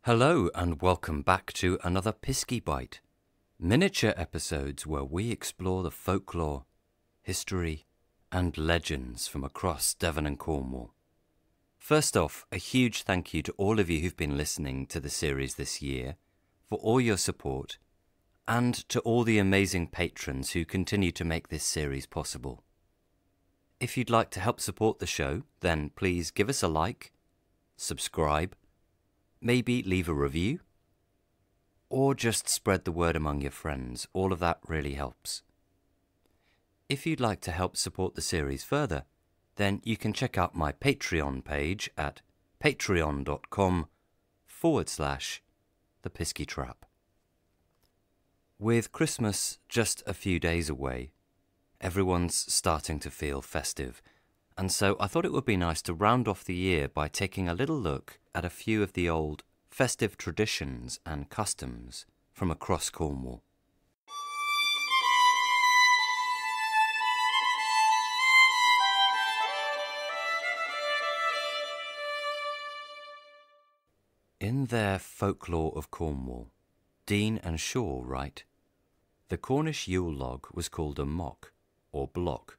Hello and welcome back to another Piskie Bite, miniature episodes where we explore the folklore, history and legends from across Devon and Cornwall. First off, a huge thank you to all of you who've been listening to the series this year, for all your support, and to all the amazing patrons who continue to make this series possible. If you'd like to help support the show, then please give us a like, subscribe, maybe leave a review, or just spread the word among your friends. All of that really helps. If you'd like to help support the series further, then you can check out my Patreon page at patreon.com/The Piskie Trap. With Christmas just a few days away, everyone's starting to feel festive, and so I thought it would be nice to round off the year by taking a little look at a few of the old festive traditions and customs from across Cornwall. In their Folklore of Cornwall, Dean and Shaw write, the Cornish Yule log was called a mock, or block,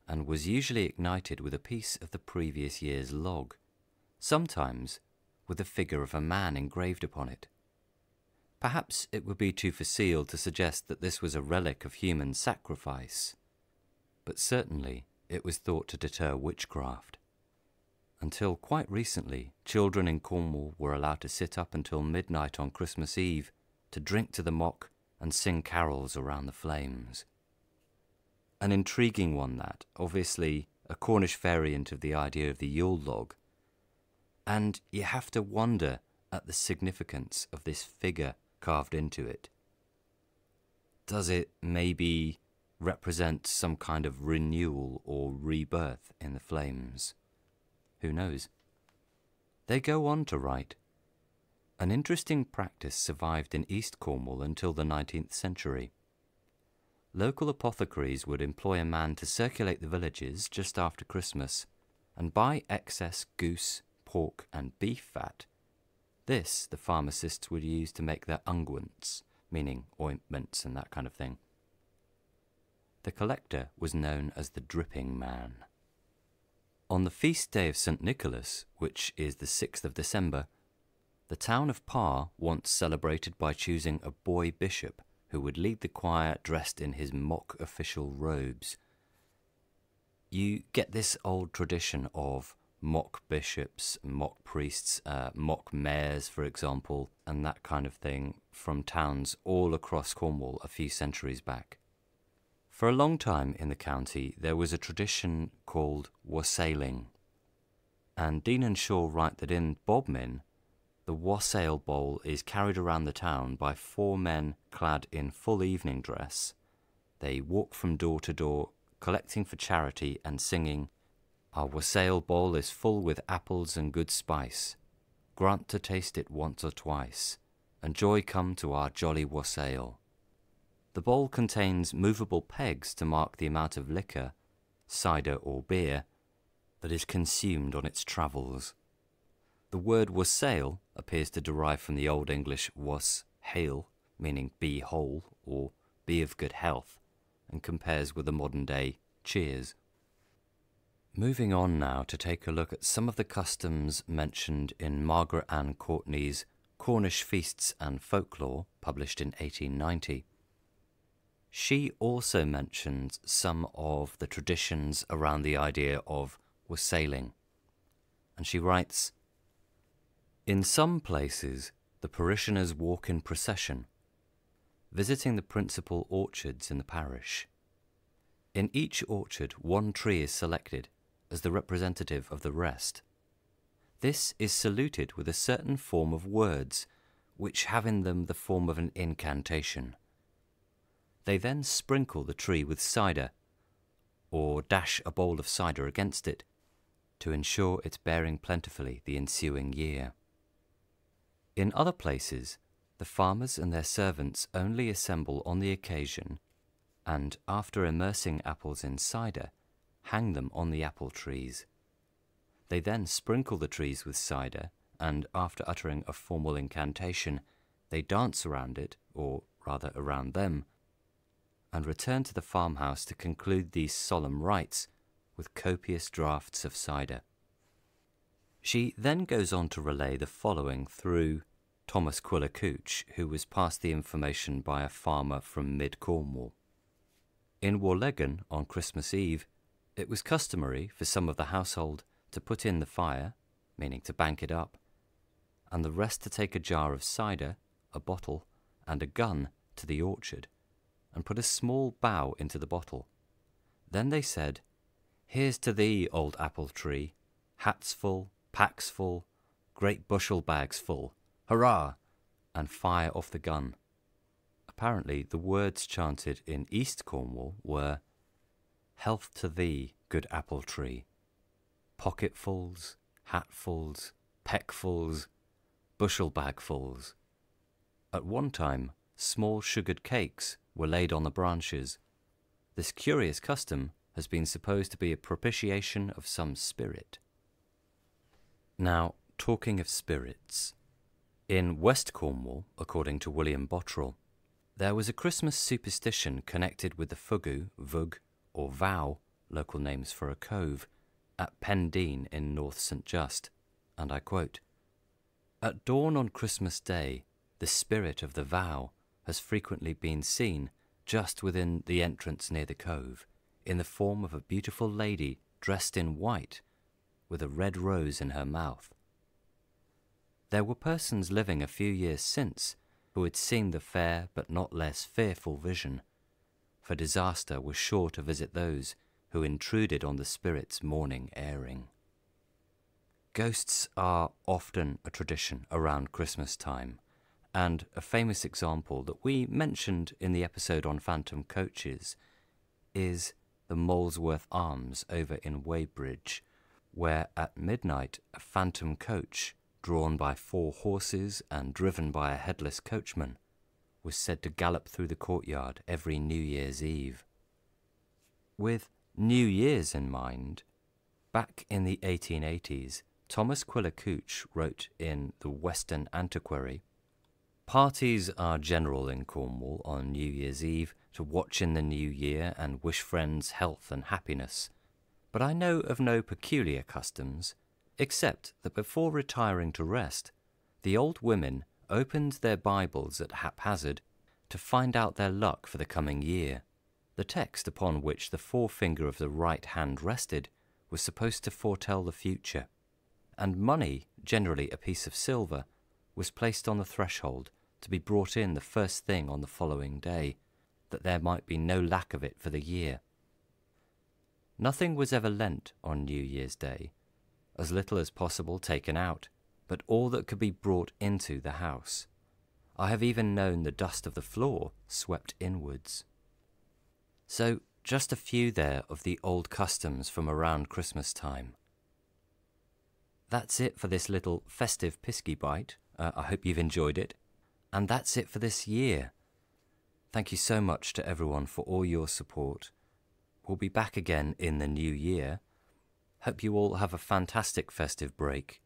and was usually ignited with a piece of the previous year's log, sometimes with the figure of a man engraved upon it. Perhaps it would be too facile to suggest that this was a relic of human sacrifice, but certainly it was thought to deter witchcraft. Until quite recently, children in Cornwall were allowed to sit up until midnight on Christmas Eve to drink to the mock and sing carols around the flames. An intriguing one that, obviously, a Cornish variant of the idea of the Yule log, and you have to wonder at the significance of this figure carved into it. Does it maybe represent some kind of renewal or rebirth in the flames? Who knows? They go on to write, an interesting practice survived in East Cornwall until the 19th century. Local apothecaries would employ a man to circulate the villages just after Christmas and buy excess goose, pork and beef fat. This the pharmacists would use to make their unguents, meaning ointments and that kind of thing. The collector was known as the dripping man. On the feast day of St. Nicholas, which is the 6th of December, the town of Parr once celebrated by choosing a boy bishop who would lead the choir dressed in his mock official robes. You get this old tradition of mock bishops, mock priests, mock mayors, for example, and that kind of thing from towns all across Cornwall a few centuries back. For a long time in the county, there was a tradition called wassailing, and Dean and Shaw write that in Bodmin, the wassail bowl is carried around the town by 4 men clad in full evening dress. They walk from door to door, collecting for charity and singing, our wassail bowl is full with apples and good spice. Grant to taste it once or twice, and joy come to our jolly wassail. The bowl contains movable pegs to mark the amount of liquor, cider or beer, that is consumed on its travels. The word wassail appears to derive from the Old English was hail, meaning be whole or be of good health, and compares with the modern day cheers. Moving on now to take a look at some of the customs mentioned in Margaret Ann Courtney's Cornish Feasts and Folklore, published in 1890. She also mentions some of the traditions around the idea of wassailing, and she writes, in some places, the parishioners walk in procession, visiting the principal orchards in the parish. In each orchard, one tree is selected as the representative of the rest. This is saluted with a certain form of words, which have in them the form of an incantation. They then sprinkle the tree with cider, or dash a bowl of cider against it, to ensure its bearing plentifully the ensuing year. In other places, the farmers and their servants only assemble on the occasion, and after immersing apples in cider, hang them on the apple trees. They then sprinkle the trees with cider and after uttering a formal incantation, they dance around it, or rather around them, and return to the farmhouse to conclude these solemn rites with copious draughts of cider. She then goes on to relay the following through Thomas Quiller Couch, who was passed the information by a farmer from mid-Cornwall. In Warlegan, on Christmas Eve, it was customary for some of the household to put in the fire, meaning to bank it up, and the rest to take a jar of cider, a bottle, and a gun to the orchard, and put a small bough into the bottle. Then they said, "Here's to thee, old apple tree, hats full, packs full, great bushel bags full, hurrah!" and fire off the gun. Apparently, the words chanted in East Cornwall were, "Health to thee, good apple tree, pocketfuls, hatfuls, peckfuls, bushel bagfuls." At one time, small sugared cakes were laid on the branches. This curious custom has been supposed to be a propitiation of some spirit. Now, talking of spirits, in West Cornwall, according to William Bottrell, there was a Christmas superstition connected with the fugu, vug, or vow, local names for a cove, at Pendeen in North St Just, and I quote, "At dawn on Christmas Day, the spirit of the vow has frequently been seen just within the entrance near the cove, in the form of a beautiful lady dressed in white, with a red rose in her mouth. There were persons living a few years since who had seen the fair but not less fearful vision, for disaster was sure to visit those who intruded on the spirit's morning airing." Ghosts are often a tradition around Christmas time, and a famous example that we mentioned in the episode on phantom coaches is the Molesworth Arms over in Weybridge, where at midnight a phantom coach, drawn by 4 horses and driven by a headless coachman, was said to gallop through the courtyard every New Year's Eve. With New Year's in mind, back in the 1880s, Thomas Quiller Couch wrote in the Western Antiquary, "Parties are general in Cornwall on New Year's Eve to watch in the new year and wish friends health and happiness, but I know of no peculiar customs, except that before retiring to rest, the old women opened their Bibles at haphazard to find out their luck for the coming year. The text upon which the forefinger of the right hand rested was supposed to foretell the future, and money, generally a piece of silver, was placed on the threshold to be brought in the first thing on the following day, that there might be no lack of it for the year. Nothing was ever lent on New Year's Day, as little as possible taken out, but all that could be brought into the house. I have even known the dust of the floor swept inwards." So, just a few there of the old customs from around Christmas time. That's it for this little festive Piskie Bite. I hope you've enjoyed it. And that's it for this year. Thank you so much to everyone for all your support. We'll be back again in the new year. Hope you all have a fantastic festive break,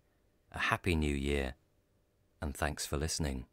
a happy new year, and thanks for listening.